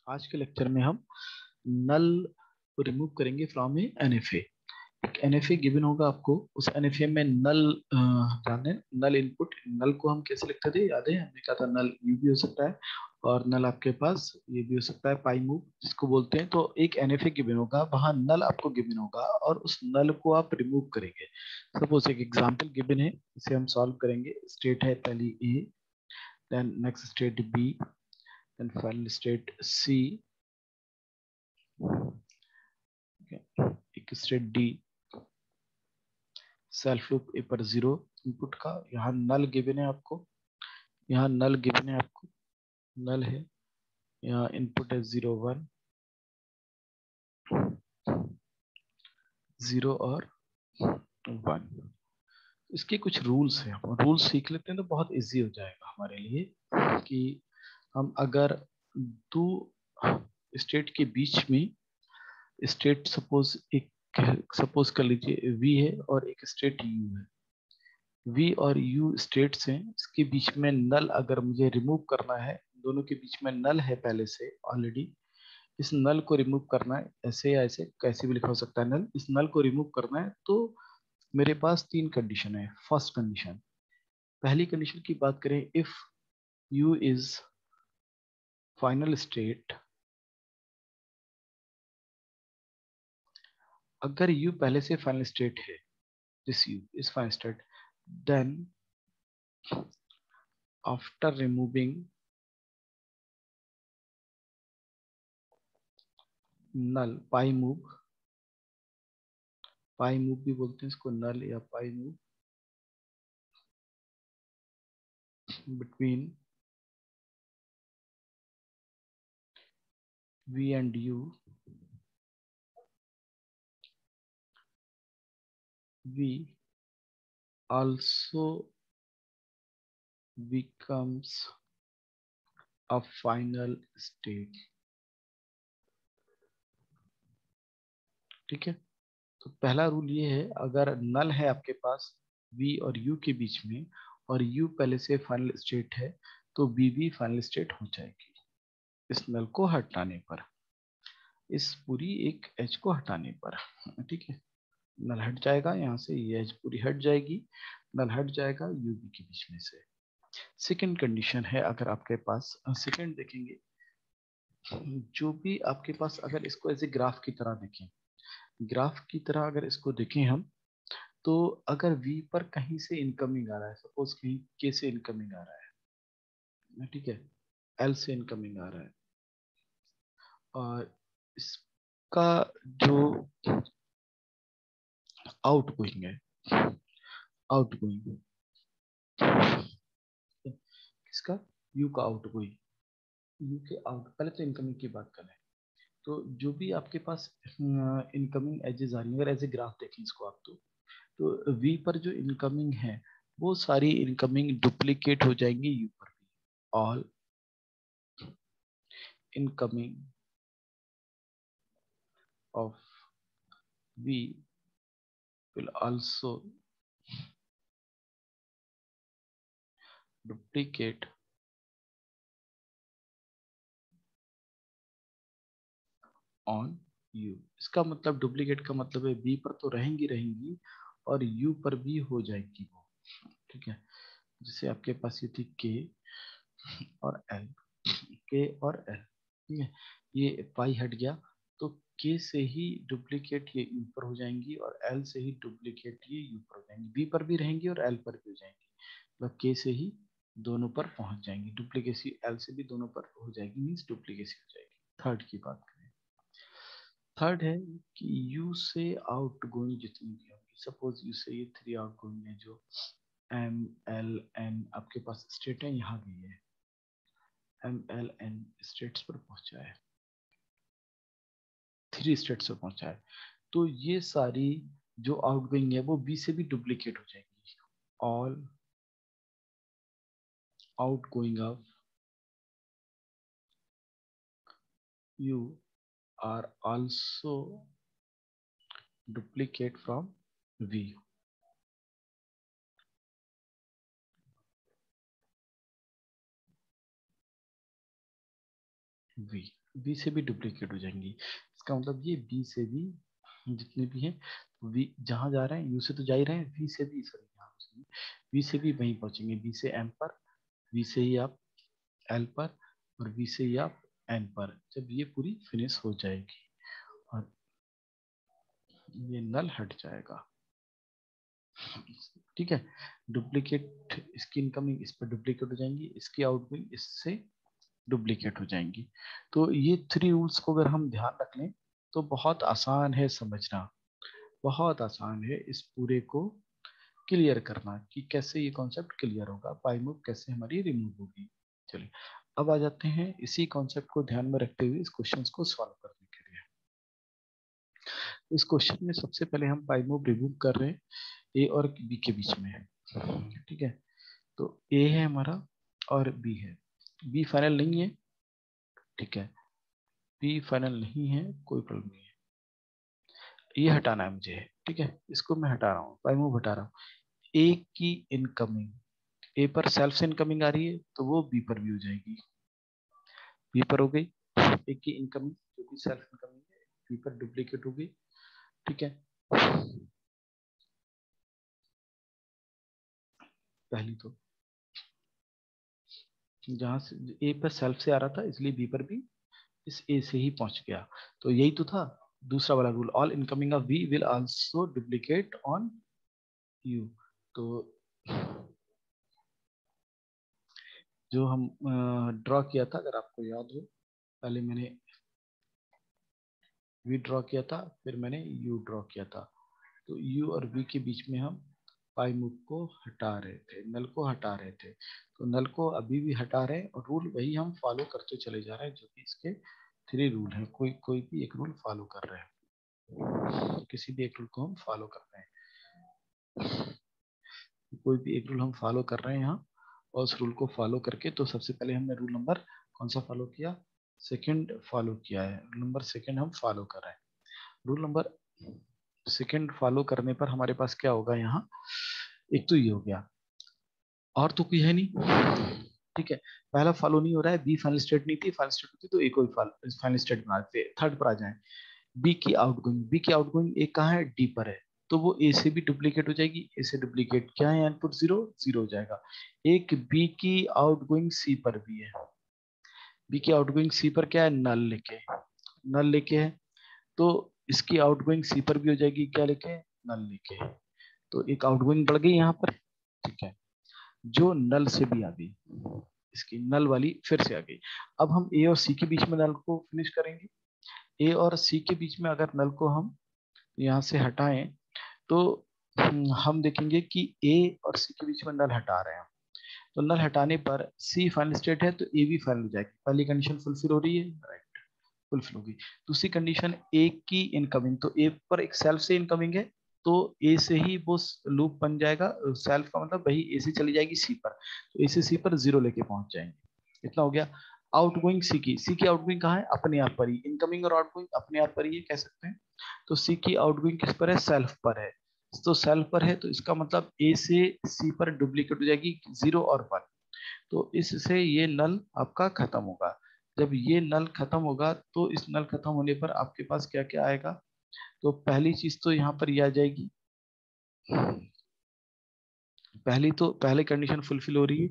आज के लेक्चर में हम नल को रिमूव करेंगे फ्रॉम ए एनएफए। एक एनएफए गिवन होगा आपको, उस एनएफए में नल जाने नल इनपुट, नल को हम कैसे लिखते थे याद है? हमने कहा था नल यू भी हो सकता है और नल आपके पास ये भी हो सकता है पाई मूव जिसको बोलते हैं। तो एक एनएफए गिवन होगा, वहां नल आपको गिवन होगा और उस नल को आप रिमूव करेंगे। सपोज एक एग्जांपल गिवन है, इसे हम सॉल्व करेंगे। स्टेट है पहली A, then next state B, then final state C, एक state D. Self loop A पर 0 इनपुट का, यहाँ नल गिवन है आपको, यहाँ नल गिवन है आपको, नल है, यहाँ इनपुट है 0 1 0 और 1। इसके कुछ रूल्स हैं, हम रूल्स सीख लेते हैं तो बहुत इजी हो जाएगा हमारे लिए कि हम अगर दो स्टेट के बीच में स्टेट सपोज कर लीजिए वी है और एक स्टेट यू है, वी और यू स्टेट्स हैं, इसके बीच में नल अगर मुझे रिमूव करना है, दोनों के बीच में नल है पहले से ऑलरेडी, इस नल को रिमूव करना है, ऐसे या ऐसे कैसे भी लिखा हो सकता है नल, इस नल को रिमूव करना है तो मेरे पास तीन कंडीशन है। फर्स्ट कंडीशन, पहली कंडीशन की बात करें, if U is final state, अगर यू पहले से फाइनल स्टेट है, this U is final state, then after removing null pi move, pi move भी बोलते हैं इसको, नल या pi move between V and U, V also becomes a final state। ठीक है, तो पहला रूल ये है, अगर नल है आपके पास V और U के बीच में और U पहले से फाइनल स्टेट है तो V भी फाइनल स्टेट हो जाएगी इस नल को हटाने पर, इस पूरी एक एज को हटाने पर। ठीक है, नल हट जाएगा यहाँ से, ये एज पूरी हट जाएगी, नल हट जाएगा यूवी के बीच में से। सेकेंड कंडीशन है, अगर आपके पास सेकेंड देखेंगे, जो भी आपके पास अगर इसको एज ए ग्राफ की तरह देखें, ग्राफ की तरह अगर इसको देखें हम, तो अगर V पर कहीं से इनकमिंग आ रहा है, सपोज कहीं K से इनकमिंग आ रहा है, ठीक है, L से इनकमिंग आ रहा है, और इसका जो आउटगोइंग है, आउटगोइंग किसका, U का आउटगोइंग, यू के आउट, पहले तो इनकमिंग की बात करें, तो जो भी आपके पास इनकमिंग एजेस आ रही है, अगर एज ए ग्राफ देखें इसको आप, तो वी पर जो इनकमिंग है वो सारी इनकमिंग डुप्लीकेट हो जाएंगी यू पर भी। All incoming of V will also duplicate on U. इसका मतलब, डुप्लीकेट का मतलब है वी पर तो रहेंगी रहेंगी और यू पर भी हो जाएगी वो। ठीक है, जैसे आपके पास ये थी के और एल, के और एल, ठीक है, ये पाई हट गया तो के से ही डुप्लीकेट ये यू पर हो जाएंगी और एल से ही डुप्लीकेट ये यू पर हो जाएंगी, बी पर भी रहेंगी और एल पर भी हो जाएंगी, मतलब के से ही दोनों पर पहुंच जाएंगी, डुप्लीकेसी एल से भी दोनों पर हो जाएगी, मीन्स डुप्लीकेसी हो जाएगी। थर्ड की बात करें, थर्ड है कि यू से आउट गोइंग जितनी भी होंगी, सपोज यू से ये 3 आउट गोइंग है, जो एम एल एन आपके पास स्टेट है, यहाँ भी है एम एल एन स्टेट्स पर पहुंचा है, 3 स्टेट्स पर पहुंचा है, तो ये सारी जो आउटगोइंग है वो बी से भी डुप्लीकेट हो जाएगी। All outgoing of U are also duplicate from V. V, B से भी डुप्लीकेट हो जाएंगी। इसका मतलब ये बी से भी जितने भी हैं, वी जहाँ जा रहे हैं यू से तो जा ही रहे हैं, वी से भी, सॉरी यहाँ से वी से भी वहीं पहुंचेंगे, बी से एम पर, वी से ही आप एल पर, और वी से ही आप एन पर, जब ये पूरी फिनिश हो जाएगी और ये नल हट जाएगा। ठीक है, डुप्लीकेट इसकी इनकमिंग इस पर डुप्लीकेट हो जाएंगी, इसकी आउटगोइंग इससे डुप्लीकेट हो जाएंगी। तो ये 3 रूल्स को अगर हम ध्यान रख लें तो बहुत आसान है समझना, बहुत आसान है इस पूरे को क्लियर करना कि कैसे ये कॉन्सेप्ट क्लियर होगा, पाई मूव कैसे हमारी रिमूव होगी। चलिए अब आ जाते हैं इसी कॉन्सेप्ट को ध्यान में रखते हुए इस क्वेश्चन को सॉल्व करने के लिए। इस क्वेश्चन में सबसे पहले हम पाई मूव रिमूव कर रहे हैं ए और बी के बीच में है। ठीक है, तो ए है हमारा और बी है, बी फाइनल नहीं है। ठीक है, बी फाइनल नहीं है, कोई प्रॉब्लम नहीं है, ये हटाना है मुझे। ठीक है, इसको मैं हटा रहा हूँ, पाई मूव हटा रहा हूँ। ए की इनकमिंग ए पर सेल्फ से इनकमिंग आ रही है तो वो बी पर भी हो जाएगी, बी पर हो गई। ए की इनकमिंग जो कि सेल्फ इनकमिंग है बी पर डुप्लीकेट हो गई। ठीक है, पहली तो जहां से ए पर सेल्फ से आ रहा था इसलिए बी पर भी इस ए से ही पहुंच गया, तो यही तो था दूसरा वाला rule, all incoming of V will also duplicate on U. तो जो हम ड्रॉ किया था अगर आपको याद हो, पहले मैंने वी ड्रॉ किया था फिर मैंने यू ड्रॉ किया था, तो यू और वी के बीच में हम पाई मूव को हटा रहे थे, नल को हटा रहे थे, तो नल को अभी भी हटा रहे हैं और रूल वही हम फॉलो करते चले जा रहे हैं जो कि इसके 3 रूल हैं, कोई कोई भी एक रूल फॉलो कर रहे हैं, किसी भी एक रूल को हम फॉलो कर रहे हैं, कोई भी एक रूल हम फॉलो कर रहे हैं यहाँ, और उस रूल को फॉलो करके तो सबसे पहले हमने रूल नंबर कौन सा फॉलो किया, सेकंड फॉलो किया है, रूल नंबर सेकंड हम फॉलो कर रहे हैं। रूल नंबर सेकंड फॉलो करने पर हमारे पास क्या होगा यहाँ, एक तो ये हो गया और तो कोई है नहीं। ठीक है, पहला फॉलो नहीं हो रहा है, बी फाइनल स्टेट नहीं थी, फाइनल स्टेट होती तो एक और फाइनल स्टेट बनाते, थर्ड पर आ जाए, बी की आउटगोइंग, बी की आउटगोइंग एक कहाँ है, डी पर है, तो वो ए से भी डुप्लीकेट हो जाएगी, ए से डुप्लीकेट क्या है, इनपुट जीरो जीरो हो जाएगा। एक बी की आउटगोइंग सी पर भी है, बी की आउटगोइंग सी पर क्या है, नल लेके, नल लेके है, तो इसकी आउटगोइंग सी पर भी हो जाएगी, क्या लेके, नल लेके, तो एक आउटगोइंग बढ़ गई यहाँ पर। ठीक है, जो नल से भी आ गई, इसकी नल वाली फिर से आ गई। अब हम ए और सी के बीच में नल को फिनिश करेंगे, ए और सी के बीच में अगर नल को हम यहाँ से हटाएं तो हम देखेंगे कि ए और सी के बीच में नल हटा रहे हैं, तो नल हटाने पर सी फाइनल स्टेट है तो ए भी फाइनल हो जाएगी, पहली कंडीशन फुलफिल हो रही है, राइट, फुलफिल होगी। दूसरी कंडीशन ए की इनकमिंग, तो ए पर एक सेल्फ से इनकमिंग है तो ए से ही वो लूप बन जाएगा, सेल्फ का मतलब वही ए से चली जाएगी सी पर, तो ए से सी पर जीरो लेके पहुंच जाएंगे, इतना हो गया। आउटगोइंग सी की आउटगोइंग कहाँ है, अपने आप पर ही, इनकमिंग और आउटगोइंग अपने आप पर ही कह सकते हैं, तो सी की आउटगोइंग किस पर है, सेल्फ पर है, तो सेल्फ पर है तो इसका मतलब ए से सी पर डुप्लीकेट हो जाएगी जीरो और वन, तो इससे ये नल आपका खत्म होगा। जब ये नल खत्म होगा तो इस नल खत्म होने पर आपके पास क्या क्या आएगा, तो पहली चीज तो यहाँ पर ये आ जाएगी, पहली तो पहले कंडीशन फुलफिल हो रही है,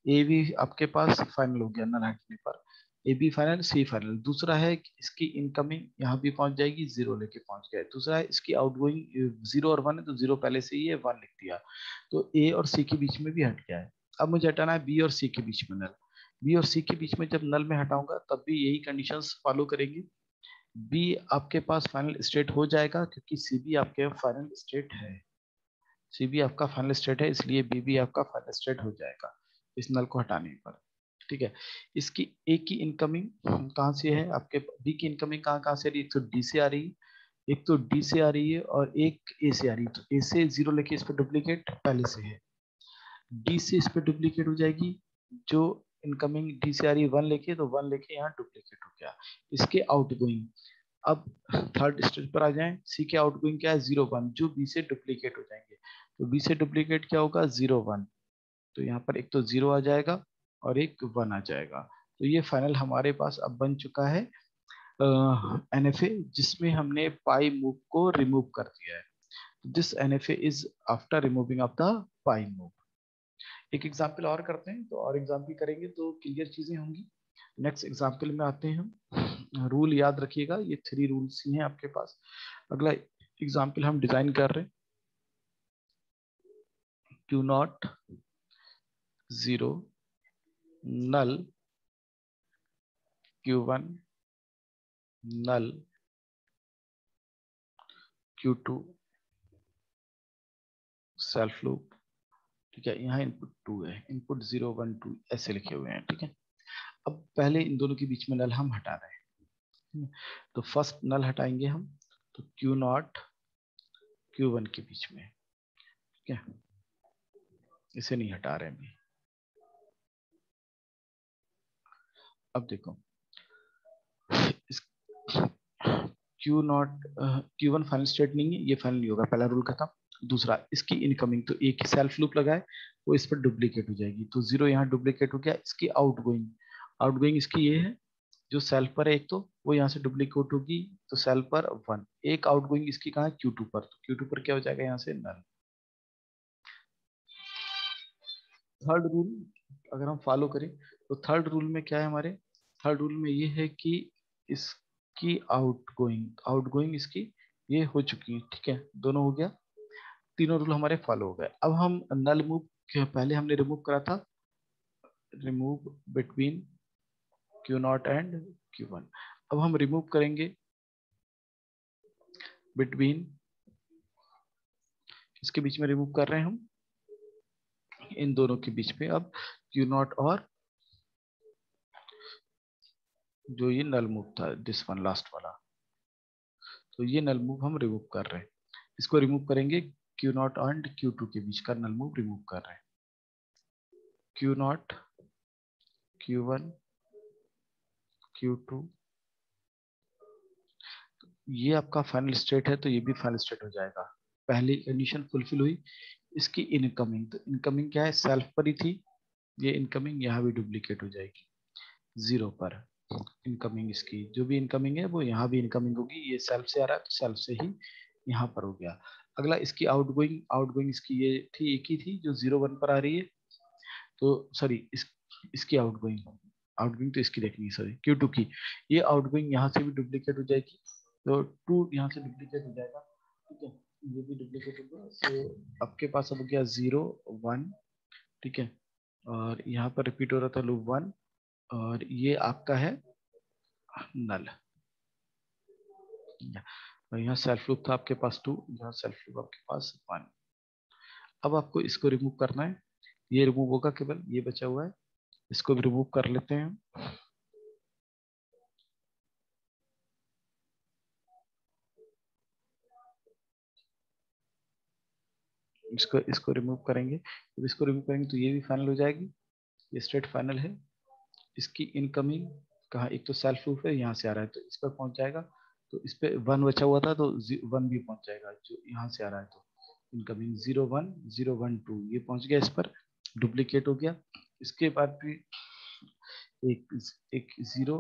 ए भी आपके पास फाइनल हो गया नल हटने पर, A B final C final. दूसरा है कि इसकी इनकमिंग यहाँ भी पहुंच जाएगी, जीरो लेके पहुंच गए। दूसरा है इसकी आउटगोइंग जीरो और वन है तो जीरो पहले से ही है, वन लिख दिया, तो ए और सी के बीच में भी हट गया है। अब मुझे हटाना है बी और सी के बीच में नल, बी और सी के बीच में जब नल में हटाऊंगा तब भी यही कंडीशंस फॉलो करेंगे, बी आपके पास फाइनल स्टेट हो जाएगा क्योंकि सी भी आपके फाइनल स्टेट है, सी भी आपका फाइनल स्टेट है इसलिए बी भी आपका फाइनल स्टेट हो जाएगा इस नल को हटाने पर। ठीक है, इसकी ए की इनकमिंग कहाँ से है, आपके बी की इनकमिंग कहाँ कहाँ से आ रही है, एक तो डी से आ रही है, एक तो डी से आ रही है और एक ए से आ रही है, तो ए से जीरो लेके इस पर डुप्लीकेट पहले से है, डी से इस पर डुप्लीकेट हो जाएगी, जो इनकमिंग डी से आ रही है वन लेके, तो वन लेके यहाँ डुप्लीकेट हो गया, इसके आउटगोइंग। अब थर्ड स्टेज पर आ जाएं, सी के आउटगोइंग क्या है, जीरो वन, जो बी से डुप्लीकेट हो जाएंगे, तो बी से डुप्लीकेट क्या होगा, जीरो वन, तो यहाँ पर एक तो जीरो आ जाएगा और एक वन आ जाएगा, तो ये फाइनल हमारे पास अब बन चुका है NFA, जिसमें हमने पाई मूव को रिमूव कर दिया है. This NFA is after removing of the pi move. एक एग्जाम्पल और करते हैं, तो और एग्जाम्पल करेंगे तो क्लियर चीजें होंगी. नेक्स्ट एग्जाम्पल में आते हैं हम. रूल याद रखिएगा, ये 3 रूल्स ही हैं आपके पास. अगला एग्जाम्पल हम डिजाइन कर रहे हैं. Q0 0 null Q1 null Q2 self loop. ठीक है, यहाँ इनपुट 2 है, इनपुट 0 1 2 ऐसे लिखे हुए हैं. ठीक है, अब पहले इन दोनों के बीच में नल हम हटा रहे हैं. तो फर्स्ट नल हटाएंगे हम, तो Q0 Q1 के बीच में. ठीक है, इसे नहीं हटा रहे हैं. अब देखो, इस Q0 Q1 फाइनल स्टेट नहीं है, ये फाइनल नहीं होगा, पहला रूल खत्म. दूसरा, इसकी इनकमिंग, तो एक ही सेल्फ लूप लगाए वो इस पर डुप्लीकेट हो जाएगी, तो 0 यहाँ डुप्लीकेट हो गया. इसकी आउटगोइंग, आउटगोइंग इसकी ये है, जो सेल्फ पर है एक, तो वो यहाँ से डुप्लीकेट होगी, तो सेल्फ पर 1. एक आउटगोइंग इसकी कहाँ है, Q2 पर, तो Q2 पर क्या हो जाएगा, यहाँ से नल. थर्ड रूल अगर हम फॉलो करें, तो थर्ड रूल में क्या है हमारे, थर्ड रूल में ये है कि इसकी आउटगोइंग, आउटगोइंग इसकी ये हो चुकी है. ठीक है, दोनों हो गया, तीनों रूल हमारे फॉलो हो गए. अब हम नल मूव, पहले हमने रिमूव करा था, remove between Q0 and Q1. अब हम रिमूव करेंगे बिटवीन, इसके बीच में रिमूव कर रहे हैं हम, इन दोनों के बीच में. अब Q0 और जो ये नल मूव था, दिस वन लास्ट वाला, तो ये नल मूव हम रिमूव कर रहे हैं. इसको रिमूव करेंगे, Q0 एंड Q2 के बीच का नल मूव रिमूव कर रहे हैं. Q0 Q1 Q2, ये आपका फाइनल स्टेट है, तो ये भी फाइनल स्टेट हो जाएगा. पहली कंडीशन फुलफिल हुई. इसकी इनकमिंग, तो इनकमिंग क्या है, सेल्फ पर ही थी, ये इनकमिंग यहाँ भी डुप्लीकेट हो जाएगी 0 पर. इनकमिंग इसकी जो भी इनकमिंग है वो यहाँ भी इनकमिंग होगी, ये सेल्फ से आ रहा है तो सेल्फ से ही यहाँ पर हो गया. अगला इसकी आउटगोइंग, आउटगोइंग इसकी ये थी, एक ही थी जो 0 1 पर आ रही है, तो सॉरी इसकी आउटगोइंग, आउटगोइंग तो इसकी देखनी है, सॉरी Q2 की, ये आउटगोइंग यहाँ से भी डुप्लीकेट हो जाएगी, तो 2 यहाँ से डुप्लीकेट हो जाएगा. ठीक है, ये भी डुप्लीकेट हो गया, सो आपके पास अब हो गया 0 1. ठीक है, और यहाँ पर रिपीट हो रहा था लूप 1, और ये आपका है नल. और यहाँ सेल्फ लूप था आपके पास 2, यहाँ सेल्फ लूप आपके पास 1. अब आपको इसको रिमूव करना है, ये रिमूव होगा, केवल ये बचा हुआ है, इसको भी रिमूव कर लेते हैं. इसको इसको रिमूव करेंगे, जब इसको रिमूव करेंगे तो ये भी फाइनल हो जाएगी, ये स्टेट फाइनल है. इसकी इनकमिंग कहाँ, एक तो सेल्फ लूप है, यहाँ से आ रहा है तो इस पर पहुंच जाएगा, तो इस पे 1 बचा हुआ था, तो 1 भी पहुंच जाएगा जो यहाँ से आ रहा है, तो इनकमिंग 0 1 0 1 2 ये पहुंच गया, इस पर डुप्लीकेट हो गया. इसके बाद भी एक एक 0,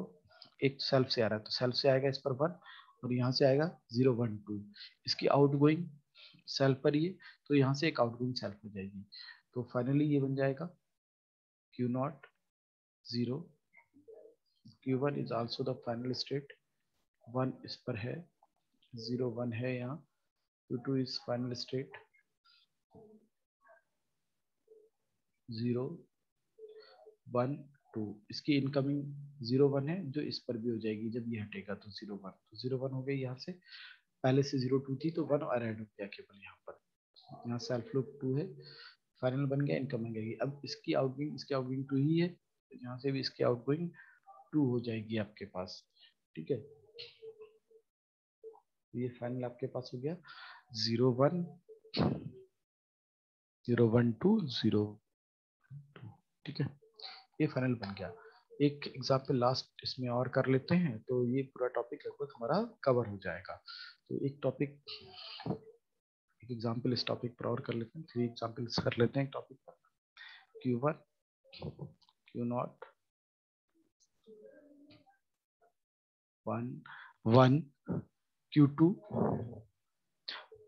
एक सेल्फ से आ रहा है, तो सेल्फ से आएगा इस पर 1, और यहाँ से आएगा 0 1 2. इसकी आउटगोइंग सेल्फ पर ही है, तो यहाँ से एक आउटगोइंग सेल्फ हो जाएगी, तो फाइनली ये बन जाएगा Q0 0, Q1 is also the final state, 1 इस पर है, 0 1 है यहाँ, Q2 is final state, 0 1 2. इसकी इनकमिंग 0 1 है, जो इस पर भी हो जाएगी, जब ये हटेगा तो 0 1, तो 0 1 हो गई यहाँ से, पहले से 0 2 थी तो 1 और ऐड हो गया केवल यहाँ पर. यहाँ सेल्फ लूप 2 है, फाइनल बन गया, इनकमिंग आएगी. अब इसकी आउटगोइंग 2 ही है, तो यहाँ से भी इसकी आउटगोइंग 2 हो जाएगी आपके पास. ठीक है, ये फाइनल आपके पास हो गया 0 1 0 1 2 0 2. ठीक है, ये फाइनल बन गया. एक एग्जाम्पल लास्ट इसमें और कर लेते हैं, तो ये पूरा टॉपिक लगभग हमारा कवर हो जाएगा. तो एक टॉपिक, एक एग्जाम्पल इस टॉपिक पर और कर लेते हैं, 3 एग्जाम्पल्स कर लेते हैं टॉपिक पर. Q1 Q0 1 1 Q2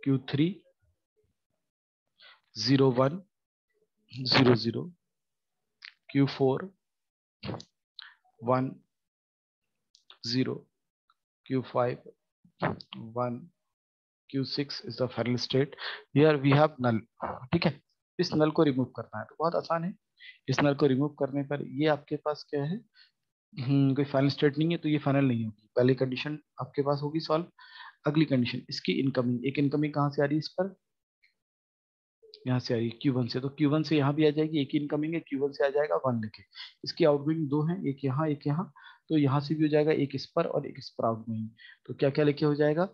Q3 0 1 0 0 Q4 1 0 Q5 1 Q6 is the final state. Here we have null. ठीक है, इस नल को रिमूव करना है तो बहुत आसान है. इस नल को रिमूव करने पर ये आपके पास क्या है, कोई फाइनल स्टेट नहीं है तो ये फाइनल नहीं होगी. पहली कंडीशन आपके पास होगी सॉल्व. अगली कंडीशन इसकी इनकमिंग, एक इनकमिंग कहाँ से आ रही है इस पर, यहाँ से आ रही है Q1 से, तो Q1 से यहाँ भी आ जाएगी. एक इनकमिंग है, Q1 से आ जाएगा 1 लेके. इसकी आउटगोइंग दो है, एक यहाँ एक यहाँ, तो यहाँ से भी हो जाएगा एक इस पर और एक इस पर आउटगोइंग. तो क्या क्या लेके हो जाएगा,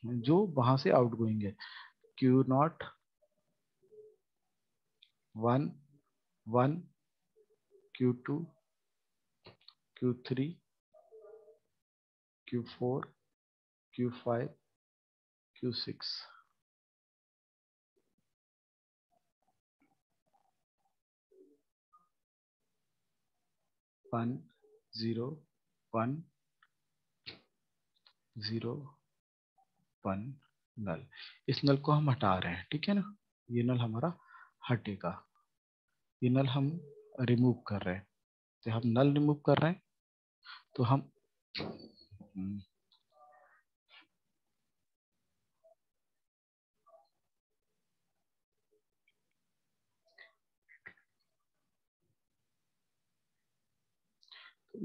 जो वहां से आउटगोइंग है. Q0 1 1 Q2 Q3 Q4 Q5 Q6. One 0 1 0 1 नल. इस नल को हम हटा रहे हैं, ठीक है ना. ये नल हमारा हटेगा, ये नल हम रिमूव कर रहे हैं. तो हम नल रिमूव कर रहे हैं तो हम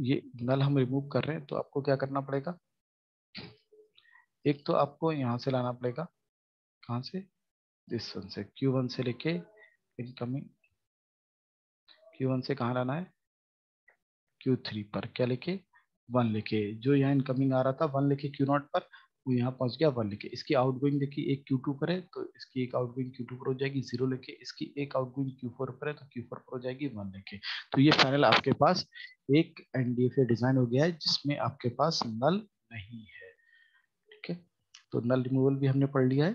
ये नल हम रिमूव कर रहे हैं तो आपको क्या करना पड़ेगा, एक तो आपको यहाँ से लाना पड़ेगा, कहाँ से, दिस वन से, Q1 से लेके इनकमिंग, Q1 से कहाँ लाना है, Q3 पर क्या लेके, 1 लेके. जो यहाँ इनकमिंग आ रहा था 1 लेके Q0 पर, वो यहाँ पहुंच गया 1 लेके. इसकी आउटगोइंग देखिए एक Q2 पर है तो इसकी एक आउटगोइंग Q2 पर हो जाएगी 0 लेके. इसकी एक आउटगोइंग Q4 पर है तो Q4 पर हो जाएगी 1 लेके. तो ये फाइनल आपके पास एक NDFA डिजाइन हो गया है जिसमें आपके पास नल नहीं है. ठीक है, तो नल रिमूवल भी हमने पढ़ लिया है.